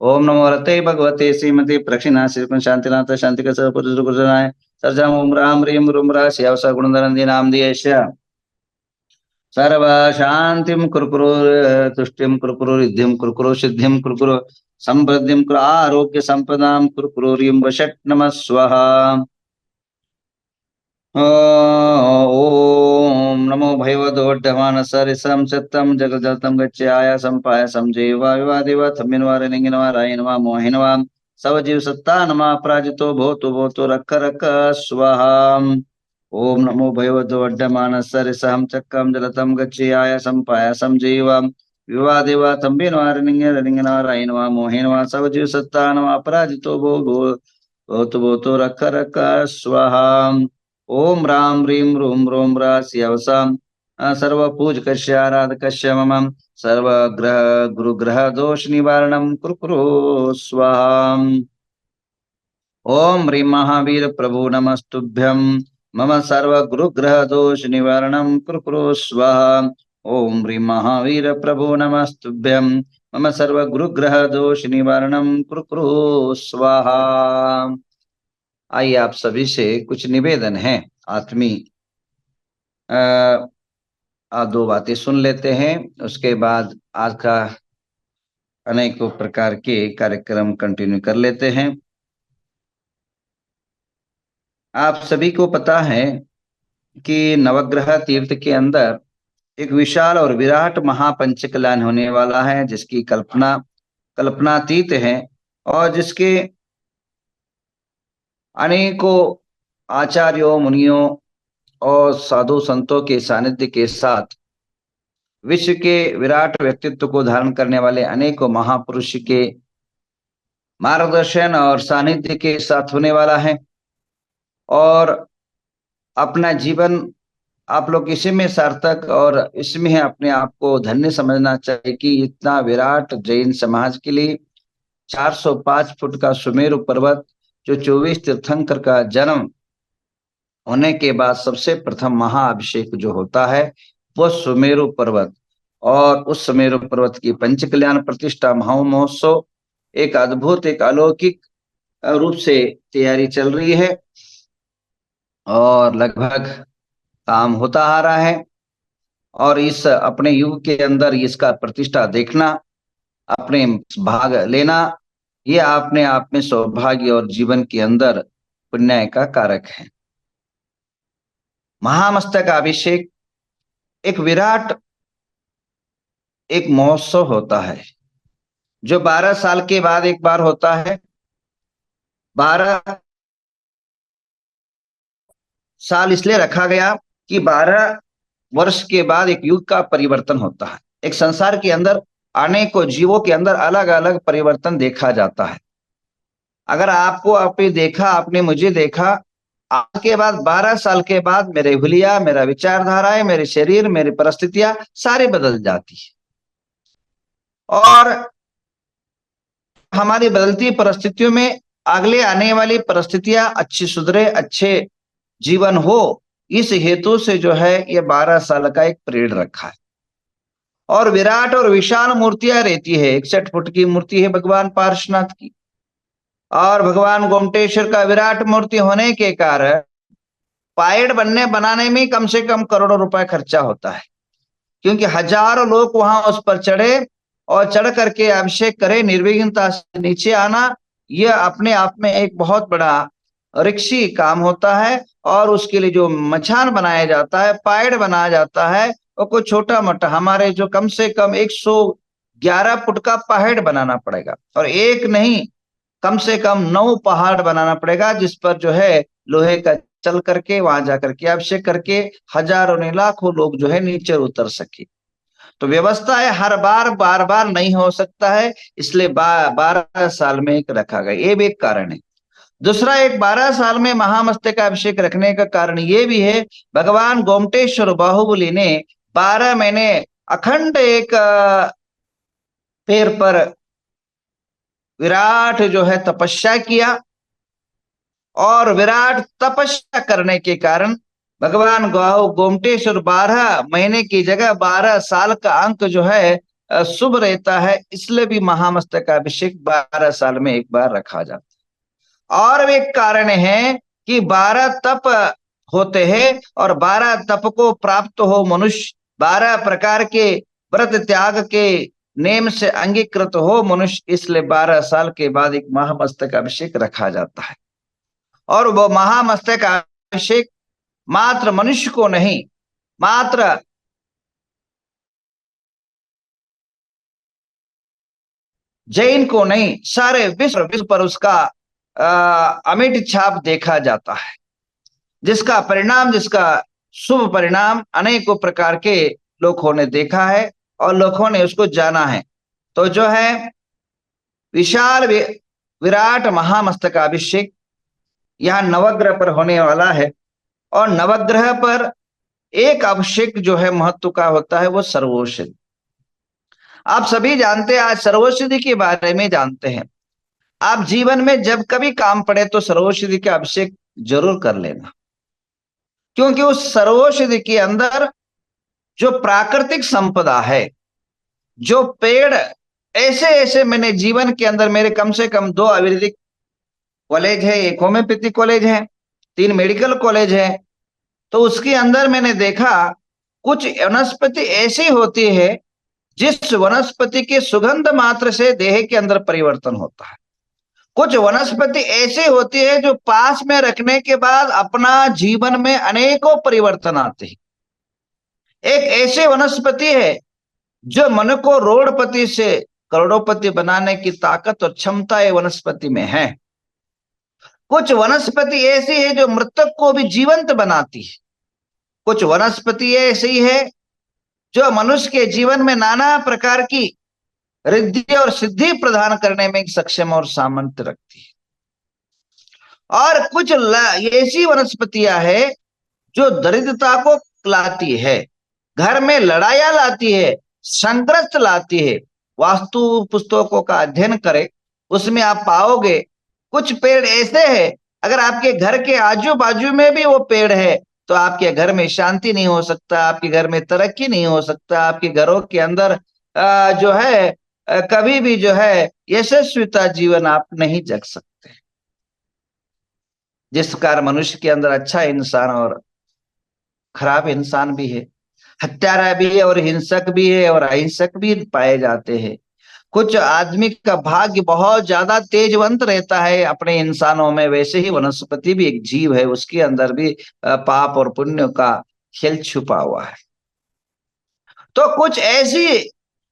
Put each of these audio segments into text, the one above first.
ओम नमो रते भगवते श्रीमती प्रक्षिणा श्री शांतिनाथ शांतिक पुरुषाय सर्जम ओम राम ह्रीं रूम राश्यावस गुणधरंदी नाम दियेश सर्व शांतिम कुरकुरु तुष्टिम कुरकुरु रिद्धिम कुरकुरु सिद्धिम कुरकुरु संवृद्धिम कुरु आरोग्य संपदाम कुरकुरु ह्रीं वषट् नमः स्वाहा। ओम नमो भगवते सरिसम सत्यम जगजतम गच्छाय संपायसम जीवा विवादिव थम्मिनवारनिंगिनवाराय नमः मोहिनवा सवजीव सत्ता नमः अपराजितो भूतो रक्ख रक्ख स्वाहा। ओम नमो भगवते सरिसम चक्रम जलतम गच्छाय संपायसम जीवा विवादिव थम्मिनवारनिंगिनवाराय नमः मोहिनवा सवजीव सत्ता नमः अपराजितो भूतो रक्ख रक्ख स्वाहा। ओम राम ह्रीं रूम रोम रास्यवसाम सर्व पूज कश्य आराध कश्य मम सर्वग्रह गुरु ग्रह दोष निवारणम कुरु स्वाहा। ओम ह्रीं महावीर प्रभु नमस्तुभ्यं मम सर्व गुरु ग्रह दोष निवारणम कुरु स्वाहा। ओम ह्रीं महावीर प्रभु नमस्तुभ्यं मम सर्व गुरु ग्रह दोष निवारणम कुरु स्वाहा। आइए आप सभी से कुछ निवेदन है आत्मी दो बातें सुन लेते हैं, उसके बाद आज का अनेकों प्रकार के कार्यक्रम कंटिन्यू कर लेते हैं। आप सभी को पता है कि नवग्रह तीर्थ के अंदर एक विशाल और विराट महापंचकल्याण होने वाला है, जिसकी कल्पनातीत है और जिसके अनेकों आचार्यों मुनियों और साधु संतों के सानिध्य के साथ विश्व के विराट व्यक्तित्व को धारण करने वाले अनेकों महापुरुष के मार्गदर्शन और सानिध्य के साथ होने वाला है। और अपना जीवन आप लोग इसी में सार्थक और इसमें अपने आप को धन्य समझना चाहिए कि इतना विराट जैन समाज के लिए 405 फुट का सुमेरु पर्वत, जो 24 तीर्थंकर का जन्म होने के बाद सबसे प्रथम महाअभिषेक जो होता है वो सुमेरु पर्वत, और उस सुमेरु पर्वत की पंचकल्याण प्रतिष्ठा महोत्सव एक अद्भुत एक अलौकिक रूप से तैयारी चल रही है और लगभग काम होता आ रहा है। और इस अपने युग के अंदर इसका प्रतिष्ठा देखना, अपने भाग लेना, ये अपने आप में सौभाग्य और जीवन के अंदर पुण्य का कारक है। महामस्तक अभिषेक एक विराट एक महोत्सव होता है जो 12 साल के बाद एक बार होता है। 12 साल इसलिए रखा गया कि 12 वर्ष के बाद एक युग का परिवर्तन होता है। एक संसार के अंदर अनेकों जीवों के अंदर अलग अलग परिवर्तन देखा जाता है। अगर आपको आपने देखा, आपने मुझे देखा, आज के बाद 12 साल के बाद मेरे हुलिया, मेरा विचारधाराएं, मेरे शरीर, मेरी परिस्थितियां सारी बदल जाती है। और हमारी बदलती परिस्थितियों में अगले आने वाली परिस्थितियां अच्छी सुधरे, अच्छे जीवन हो, इस हेतु से जो है ये 12 साल का एक पीरियड रखा है। और विराट और विशाल मूर्तियां रहती है। 61 फुट की मूर्ति है भगवान पार्श्वनाथ की, और भगवान गोमटेश्वर का विराट मूर्ति होने के कारण पायड़ बनाने में कम से कम करोड़ों रुपए खर्चा होता है, क्योंकि हजारों लोग वहां उस पर चढ़े और चढ़ करके अभिषेक करे, निर्विघ्नता से नीचे आना, यह अपने आप में एक बहुत बड़ा रिक्शी काम होता है। और उसके लिए जो मचान बनाया जाता है, पायड़ बनाया जाता है, वो कोई छोटा मोटा, हमारे जो कम से कम 111 फुट का पहाड़ बनाना पड़ेगा, और एक नहीं कम से कम 9 पहाड़ बनाना पड़ेगा, जिस पर जो है लोहे का चल करके वहां जाकर के अभिषेक करके हजारों नहीं लाखों लोग जो है नीचे उतर सके। तो व्यवस्था है, हर बार बार नहीं हो सकता है, इसलिए 12 साल में एक रखा गया, ये भी एक कारण है। दूसरा, एक 12 साल में महामस्तक का अभिषेक रखने का कारण ये भी है, भगवान गोमटेश्वर बाहुबली ने 12 महीने अखंड एक पैर पर विराट जो है तपस्या किया, और विराट तपस्या करने के कारण भगवान गोमटेश्वर 12 महीने की जगह 12 साल का अंक जो है शुभ रहता है, इसलिए भी महामस्तकाभिषेक 12 साल में एक बार रखा जाता है। और एक कारण है कि 12 तप होते हैं, और 12 तप को प्राप्त हो मनुष्य, 12 प्रकार के व्रत त्याग के नेम से अंगीकृत हो मनुष्य, इसलिए 12 साल के बाद एक महामस्तकाभिषेक रखा जाता है। और वो महामस्तकाभिषेक मात्र मनुष्य को नहीं, मात्र जैन को नहीं, सारे विश्व पर उसका अमिट छाप देखा जाता है, जिसका परिणाम, जिसका शुभ परिणाम अनेकों प्रकार के लोगों ने देखा है और लोगों ने उसको जाना है। तो जो है विशाल विराट महामस्तकाभिषेक यहाँ नवग्रह पर होने वाला है, और नवग्रह पर एक अभिषेक जो है महत्व का होता है, वो सर्वौषधि। आप सभी जानते हैं, आज सर्वौषधि के बारे में जानते हैं। आप जीवन में जब कभी काम पड़े तो सर्वौषधि का अभिषेक जरूर कर लेना, क्योंकि उस सर्वौषधि के अंदर जो प्राकृतिक संपदा है, जो पेड़, ऐसे ऐसे मैंने जीवन के अंदर मेरे कम से कम 2 आयुर्वेदिक कॉलेज है, एक होम्योपैथी कॉलेज है, 3 मेडिकल कॉलेज है। तो उसके अंदर मैंने देखा कुछ वनस्पति ऐसी होती है जिस वनस्पति के सुगंध मात्र से देह के अंदर परिवर्तन होता है। कुछ वनस्पति ऐसी होती है जो पास में रखने के बाद अपना जीवन में अनेकों परिवर्तन आते हैं। एक ऐसी वनस्पति है जो मन को रोड़पति से करोड़ोपति बनाने की ताकत और क्षमता ये वनस्पति में है। कुछ वनस्पति ऐसी है जो मृतक को भी जीवंत बनाती है। कुछ वनस्पति ऐसी है जो मनुष्य के जीवन में नाना प्रकार की रिद्धि और सिद्धि प्रदान करने में सक्षम और सामर्थ्य रखती है। और कुछ ऐसी वनस्पतियां है जो दरिद्रता को लाती है, घर में लड़ाइयां लाती है, संघर्ष लाती है। वास्तु पुस्तकों का अध्ययन करें, उसमें आप पाओगे कुछ पेड़ ऐसे हैं, अगर आपके घर के आजू बाजू में भी वो पेड़ है तो आपके घर में शांति नहीं हो सकता, आपके घर में तरक्की नहीं हो सकता, आपके घरों के अंदर जो है कभी भी जो है यशस्विता जीवन आप नहीं जग सकते। जिस कारण मनुष्य के अंदर अच्छा इंसान और खराब इंसान भी है, हत्यारा भी है और हिंसक भी है और अहिंसक भी पाए जाते हैं। कुछ आदमी का भाग्य बहुत ज्यादा तेजवंत रहता है अपने इंसानों में, वैसे ही वनस्पति भी एक जीव है, उसके अंदर भी पाप और पुण्य का खेल छुपा हुआ है। तो कुछ ऐसी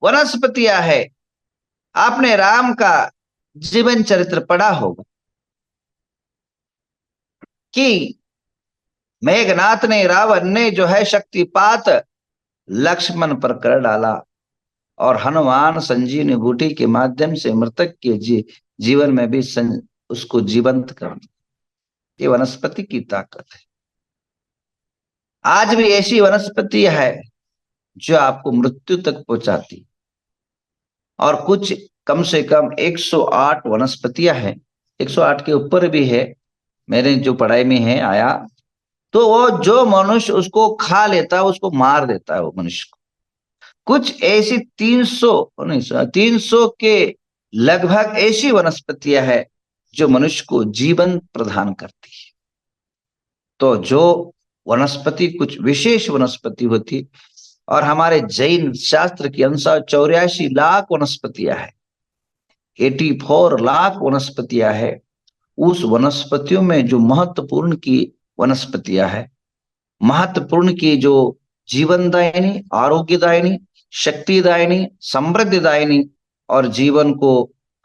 वनस्पतियां है, आपने राम का जीवन चरित्र पढ़ा होगा कि मेघनाथ ने, रावण ने जो है शक्तिपात लक्ष्मण पर कर डाला, और हनुमान संजीवनी बूटी के माध्यम से मृतक के जीवन में भी उसको जीवंत कर दिया। ये वनस्पति की ताकत है। आज भी ऐसी वनस्पति है जो आपको मृत्यु तक पहुंचाती, और कुछ कम से कम 108 वनस्पतियां हैं, 108 के ऊपर भी है, मेरे जो पढ़ाई में है आया। तो वो जो मनुष्य उसको खा लेता है उसको मार देता है वो मनुष्य को। कुछ ऐसी 300 के लगभग ऐसी वनस्पतियां है जो मनुष्य को जीवन प्रदान करती है। तो जो वनस्पति कुछ विशेष वनस्पति होती, और हमारे जैन शास्त्र के अनुसार 84 लाख वनस्पतियां है, 84 लाख वनस्पतियां है। उस वनस्पतियों में जो महत्वपूर्ण की वनस्पतियां है, महत्वपूर्ण की जो जीवनदायिनी, आरोग्यदायिनी, शक्तिदायिनी, समृद्धिदायिनी और जीवन को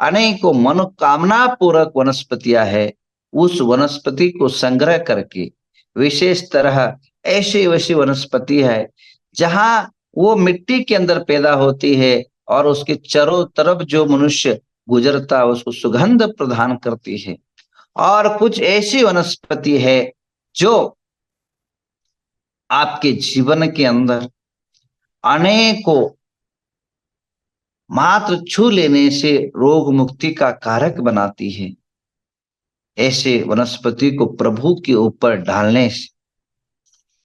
अनेकों मनोकामना पूर्वक वनस्पतियां है, उस वनस्पति को संग्रह करके विशेष तरह ऐसी वैसी वनस्पति है जहां वो मिट्टी के अंदर पैदा होती है और उसके चारों तरफ जो मनुष्य गुजरता है उसको सुगंध प्रदान करती है। और कुछ ऐसी वनस्पति है जो आपके जीवन के अंदर अनेकों मात्र छू लेने से रोग मुक्ति का कारक बनाती है। ऐसे वनस्पति को प्रभु के ऊपर डालने से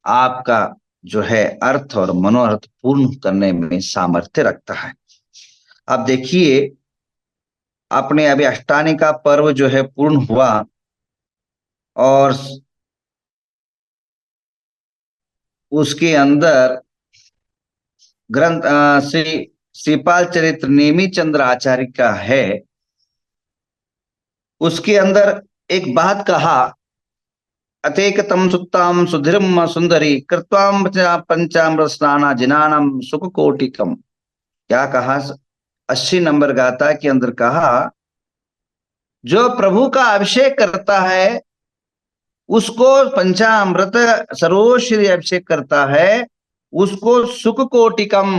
आपका जो है अर्थ और मनोअर्थ पूर्ण करने में सामर्थ्य रखता है। आप देखिए, अपने अभी अष्टानी का पर्व जो है पूर्ण हुआ, और उसके अंदर ग्रंथ श्री श्रीपाल चरित्र नेमी चंद्र आचार्य का है। उसके अंदर एक बात कहा, अतेकतम सुत्ताम सुधीरम सुंदरी कृत्वाम पंचामृत स्नाना जिनानम सुख कोटिकम। क्या कहा? 80 नंबर गाथा के अंदर कहा, जो प्रभु का अभिषेक करता है उसको पंचामृत सर्वोश्री अभिषेक करता है, उसको सुख कोटिकम,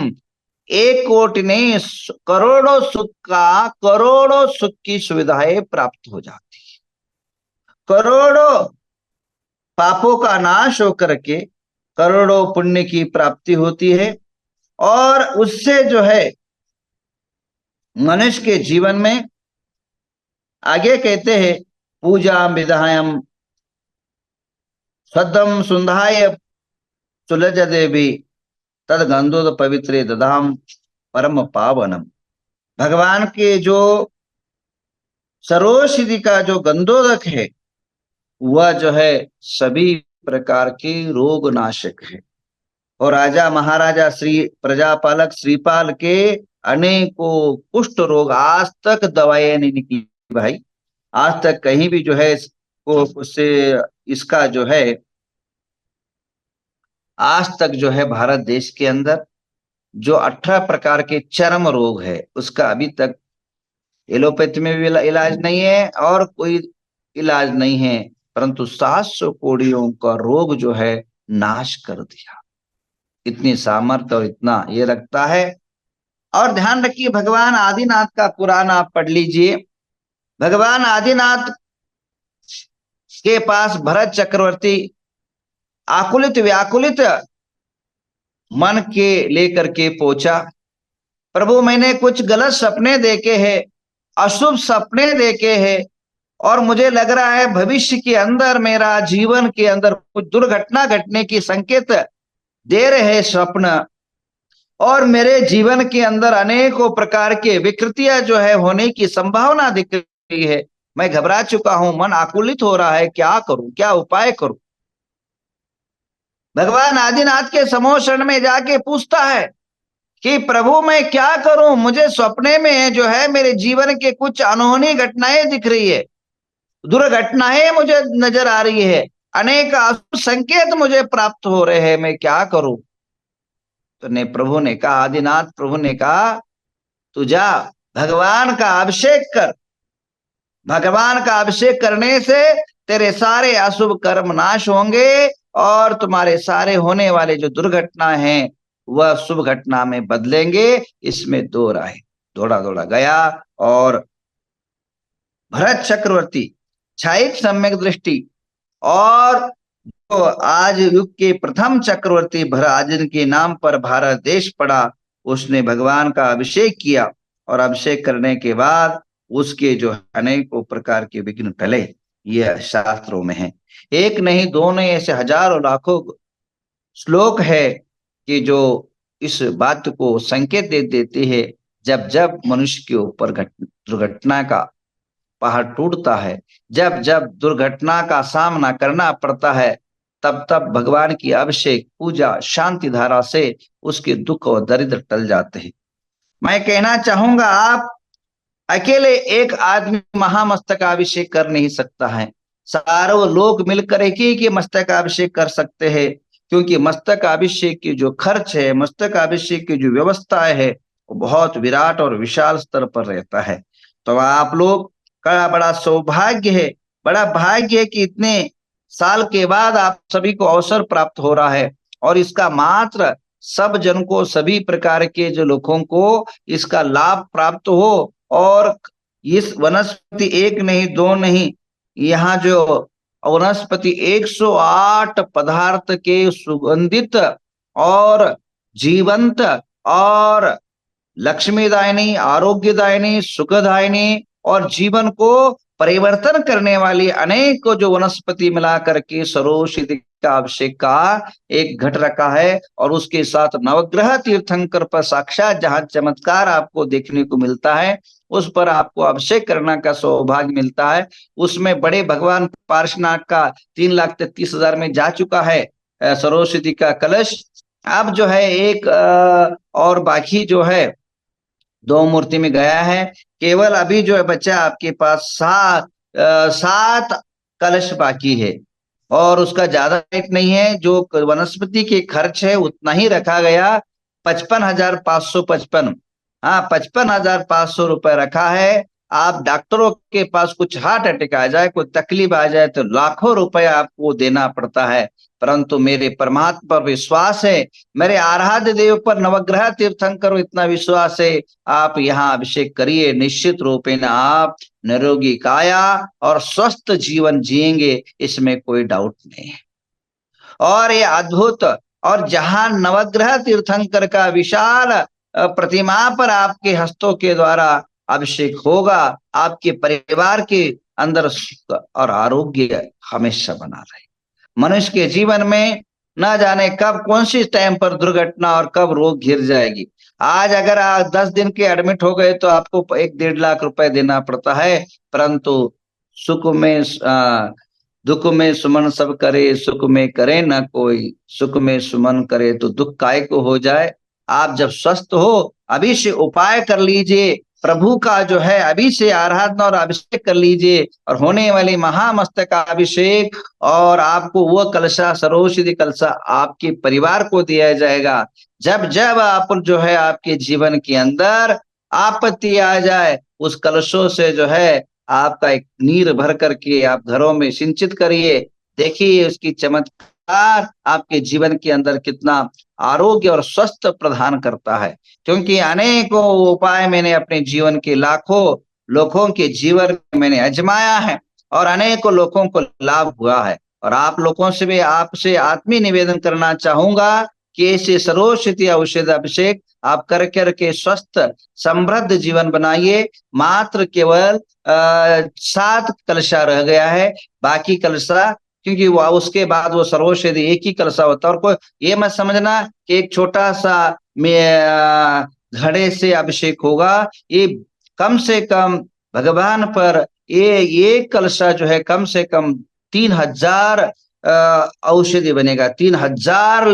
1 कोटि नहीं, करोड़ों सुख का, करोड़ों सुख की सुविधाएं प्राप्त हो जाती, करोड़ों पापों का नाश होकर के करोड़ों पुण्य की प्राप्ति होती है। और उससे जो है मनुष्य के जीवन में, आगे कहते हैं, पूजा विधायम सदम सुंधाय सुलज देवी तद गंधोद पवित्र दधाम परम पावनम। भगवान के जो सरोसिद्धि का जो गंधोदक है, वह जो है सभी प्रकार के रोग नाशक है। और राजा महाराजा श्री प्रजापालक श्रीपाल के अनेकों कुष्ठ रोग आज तक दवाएं नहीं निकली भाई। आज तक कहीं भी जो है को उससे इसका जो है, आज तक जो है भारत देश के अंदर जो 18 प्रकार के चर्म रोग है, उसका अभी तक एलोपैथी में भी इलाज नहीं है और कोई इलाज नहीं है, परंतु 700 कोड़ियों का रोग जो है नाश कर दिया। इतनी सामर्थ्य और इतना ये रखता है। और ध्यान रखिए, भगवान आदिनाथ का पुराण आप पढ़ लीजिए। भगवान आदिनाथ के पास भरत चक्रवर्ती आकुलित व्याकुलित मन के लेकर के पहुंचा, प्रभु मैंने कुछ गलत सपने देखे हैं, अशुभ सपने देखे हैं, और मुझे लग रहा है भविष्य के अंदर मेरा जीवन के अंदर कुछ दुर्घटना घटने की संकेत दे रहे स्वप्न, और मेरे जीवन के अंदर अनेकों प्रकार के विकृतियां जो है होने की संभावना दिख रही है। मैं घबरा चुका हूं, मन आकुलित हो रहा है, क्या करूं, क्या उपाय करूं। भगवान आदिनाथ के समोषण में जाके पूछता है कि प्रभु मैं क्या करूं, मुझे सपने में जो है मेरे जीवन के कुछ अनहोनी घटनाएं दिख रही है, दुर्घटनाएं मुझे नजर आ रही है, अनेक अशुभ संकेत मुझे प्राप्त हो रहे हैं, मैं क्या करूं। तो ने प्रभु ने कहा, आदिनाथ प्रभु ने कहा, तू जा भगवान का अभिषेक कर, भगवान का अभिषेक करने से तेरे सारे अशुभ कर्म नाश होंगे और तुम्हारे सारे होने वाले जो दुर्घटना हैं वह शुभ घटना में बदलेंगे, इसमें दो राय। दौड़ा दौड़ा गया और भरत चक्रवर्ती छायिक सम्यक दृष्टि और तो आज युग के प्रथम चक्रवर्ती भरत जिनके नाम पर भारत देश पड़ा, उसने भगवान का अभिषेक किया, और अभिषेक करने के बाद उसके जो अनेकों प्रकार के विघ्न टले। यह शास्त्रों में है, एक नहीं दो नहीं, ऐसे हजारों लाखों श्लोक है कि जो इस बात को संकेत दे देते हैं। जब जब मनुष्य के ऊपर दुर्घटना का पहाड़ टूटता है, जब जब दुर्घटना का सामना करना पड़ता है, तब तब भगवान की अभिषेक पूजा शांति धारा से उसके दुख और दरिद्र टल जाते हैं। मैं कहना चाहूंगा, आप अकेले एक आदमी महामस्तकाभिषेक कर नहीं सकता है, सारों लोग मिलकर एक ही के मस्तकाभिषेक कर सकते हैं, क्योंकि मस्तकाभिषेक की जो खर्च है, मस्तकाभिषेक की जो व्यवस्था है, वो बहुत विराट और विशाल स्तर पर रहता है। तो आप लोग का बड़ा सौभाग्य है, बड़ा भाग्य है कि इतने साल के बाद आप सभी को अवसर प्राप्त हो रहा है, और इसका मात्र सब जन को, सभी प्रकार के जो लोगों को इसका लाभ प्राप्त हो। और इस वनस्पति एक नहीं दो नहीं, यहाँ जो वनस्पति 108 पदार्थ के सुगंधित और जीवंत और लक्ष्मीदायिनी, आरोग्यदायिनी, सुखदायिनी और जीवन को परिवर्तन करने वाली अनेक जो वनस्पति मिला करके सरोषधि का अभिषेक का एक घट रखा है, और उसके साथ नवग्रह तीर्थंकर पर साक्षात जहां चमत्कार आपको देखने को मिलता है, उस पर आपको अभिषेक करने का सौभाग्य मिलता है। उसमें बड़े भगवान पार्श्वनाथ का 3,33,000 में जा चुका है सरोषधि का कलश। अब जो है एक और बाकी जो है 2 मूर्ति में गया है। केवल अभी जो है बच्चा आपके पास 7 कलश बाकी है, और उसका ज्यादा रेट नहीं है। जो वनस्पति के खर्च है उतना ही रखा गया, 55,555। हाँ, 55,500 रुपए रखा है। आप डॉक्टरों के पास कुछ हार्ट अटैक आ जाए, कोई तकलीफ आ जाए, तो लाखों रुपए आपको देना पड़ता है। परंतु मेरे परमात्मा पर विश्वास है, मेरे आराध्य देव पर नवग्रह तीर्थंकर इतना विश्वास है, आप यहाँ अभिषेक करिए, निश्चित रूपेण आप निरोगी काया और स्वस्थ जीवन जिएंगे, इसमें कोई डाउट नहीं है। और ये अद्भुत, और जहां नवग्रह तीर्थंकर का विशाल प्रतिमा पर आपके हस्तों के द्वारा अभिषेक होगा, आपके परिवार के अंदर सुख और आरोग्य हमेशा बना रहे। मनुष्य के जीवन में न जाने कब कौन सी टाइम पर दुर्घटना और कब रोग घिर जाएगी। आज अगर आप 10 दिन के एडमिट हो गए तो आपको 1-1.5 लाख रुपए देना पड़ता है, परंतु सुख में दुख में सुमन सब करे, सुख में करे न कोई, सुख में सुमन करे तो दुख काय को हो जाए। आप जब स्वस्थ हो, अभी से उपाय कर लीजिए, प्रभु का जो है अभी से आराधना और अभिषेक कर लीजिए, और होने वाली महामस्तक का अभिषेक और आपको वह कलशा, सरोषधि कलशा आपके परिवार को दिया जाएगा। जब जब आप जो है आपके जीवन के अंदर आपत्ति आ जाए, उस कलशों से जो है आपका एक नीर भर करके आप घरों में सिंचित करिए। देखिए उसकी चमत्कार आपके जीवन के अंदर कितना आरोग्य और स्वस्थ प्रदान करता है। क्योंकि अनेकों उपाय मैंने अपने जीवन के लाखों लोगों के जीवन में मैंने आजमाया है, और अनेकों लोगों को लाभ हुआ है। और आप लोगों से भी आपसे आत्मीय निवेदन करना चाहूंगा कि ऐसे सरोषधि औषध अभिषेक आप कर करके स्वस्थ समृद्ध जीवन बनाइए। मात्र केवल 7 कलशा रह गया है, बाकी कलशा, क्योंकि वो उसके बाद वो सर्वौषधि एक ही कलशा होता है। और कोई ये मत समझना कि एक छोटा सा घड़े से अभिषेक होगा। ये कम से कम भगवान पर ये कलशा जो है कम से कम 3,000 औषधि बनेगा। 3,000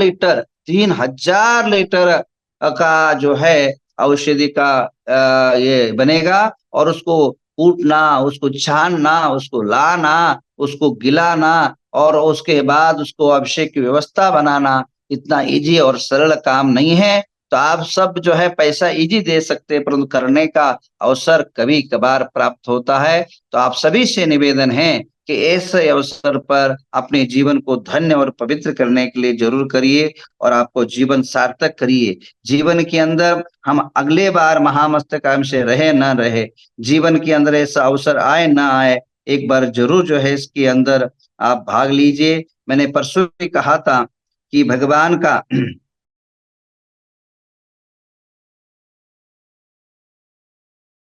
लीटर का जो है औषधि का ये बनेगा, और उसको कूटना, उसको छानना, उसको लाना, उसको गिलाना, और उसके बाद उसको अभिषेक की व्यवस्था बनाना इतना इजी और सरल काम नहीं है। तो आप सब जो है पैसा इजी दे सकते हैं, परंतु करने का अवसर कभी कभार प्राप्त होता है। तो आप सभी से निवेदन है कि ऐसे अवसर पर अपने जीवन को धन्य और पवित्र करने के लिए जरूर करिए, और आपको जीवन सार्थक करिए। जीवन के अंदर हम अगले बार महामस्तकाम से रहे न रहे, जीवन के अंदर ऐसा अवसर आए ना आए, एक बार जरूर जो है इसके अंदर आप भाग लीजिए। मैंने परसों भी कहा था कि भगवान का